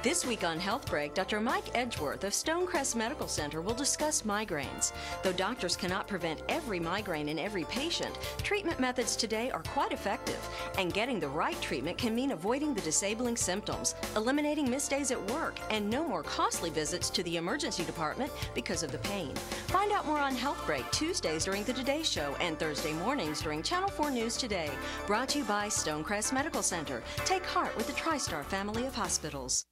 This week on Healthbreak, Dr. Mike Edgeworth of Stonecrest Medical Center will discuss migraines. Though doctors cannot prevent every migraine in every patient, treatment methods today are quite effective, and getting the right treatment can mean avoiding the disabling symptoms, eliminating missed days at work, and no more costly visits to the emergency department because of the pain. Find out more on Healthbreak Tuesdays during the Today Show and Thursday mornings during Channel 4 News Today. Brought to you by Stonecrest Medical Center. Take heart with the TriStar family of hospitals.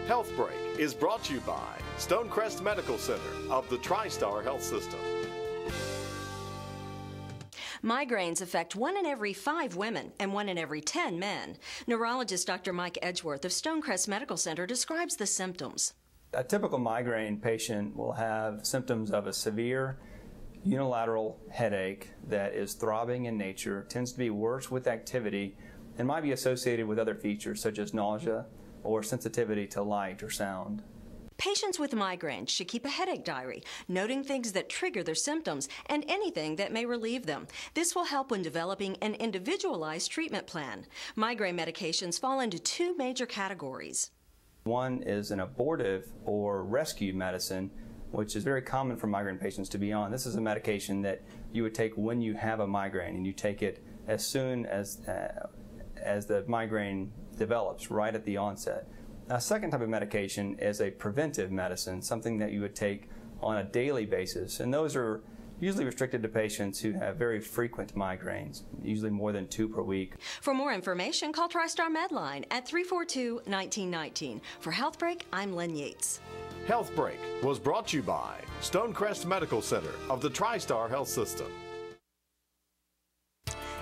Healthbreak is brought to you by Stonecrest Medical Center of the TriStar Health System. Migraines affect 1 in every 5 women and 1 in every 10 men. Neurologist Dr. Mike Edgeworth of Stonecrest Medical Center describes the symptoms. A typical migraine patient will have symptoms of a severe unilateral headache that is throbbing in nature, tends to be worse with activity, and might be associated with other features such as nausea or sensitivity to light or sound. Patients with migraines should keep a headache diary, noting things that trigger their symptoms and anything that may relieve them. This will help when developing an individualized treatment plan. Migraine medications fall into 2 major categories. One is an abortive or rescue medicine, which is very common for migraine patients to be on. This is a medication that you would take when you have a migraine, and you take it as soon as the migraine develops, right at the onset. A second type of medication is a preventive medicine, something that you would take on a daily basis, and those are usually restricted to patients who have very frequent migraines, usually more than 2 per week. For more information, call TriStar Medline at 342-1919. For Healthbreak, I'm Lynn Yates. Healthbreak was brought to you by Stonecrest Medical Center of the TriStar Health System.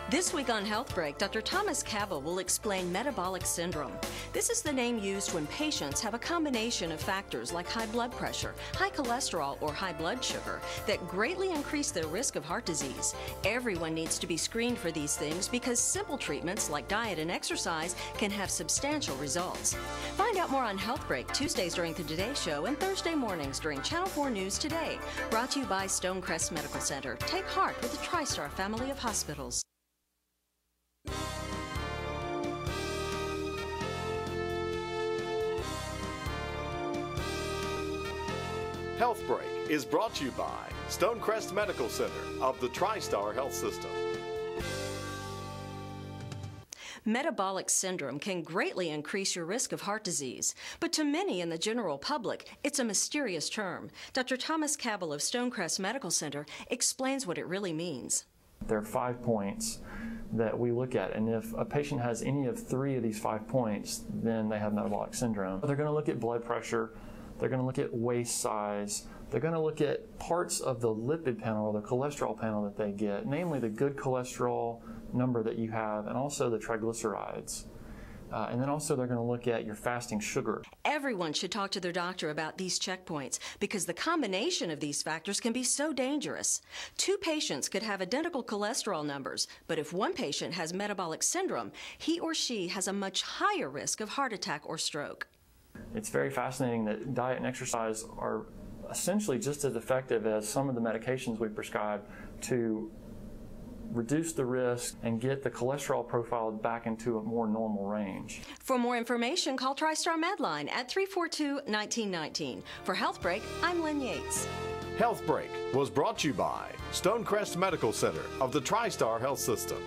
This week on Healthbreak, Dr. Thomas Cabell will explain metabolic syndrome. This is the name used when patients have a combination of factors like high blood pressure, high cholesterol, or high blood sugar that greatly increase their risk of heart disease. Everyone needs to be screened for these things because simple treatments like diet and exercise can have substantial results. Find out more on Healthbreak Tuesdays during the Today Show and Thursday mornings during Channel 4 News Today. Brought to you by Stonecrest Medical Center. Take heart with the TriStar family of hospitals. Healthbreak is brought to you by Stonecrest Medical Center of the TriStar Health System. Metabolic syndrome can greatly increase your risk of heart disease, but to many in the general public, it's a mysterious term. Dr. Thomas Cabell of Stonecrest Medical Center explains what it really means. There are 5 points that we look at, and if a patient has any of 3 of these 5 points, then they have metabolic syndrome. They're going to look at blood pressure, they're going to look at waist size, they're going to look at parts of the lipid panel or the cholesterol panel that they get, namely the good cholesterol number that you have and also the triglycerides. And then also they're going to look at your fasting sugar. Everyone should talk to their doctor about these checkpoints because the combination of these factors can be so dangerous. 2 patients could have identical cholesterol numbers, but if one patient has metabolic syndrome, he or she has a much higher risk of heart attack or stroke. It's very fascinating that diet and exercise are essentially just as effective as some of the medications we prescribe to reduce the risk and get the cholesterol profile back into a more normal range. For more information, call TriStar Medline at 342-1919. For Healthbreak, I'm Lynn Yates. Healthbreak was brought to you by Stonecrest Medical Center of the TriStar Health System.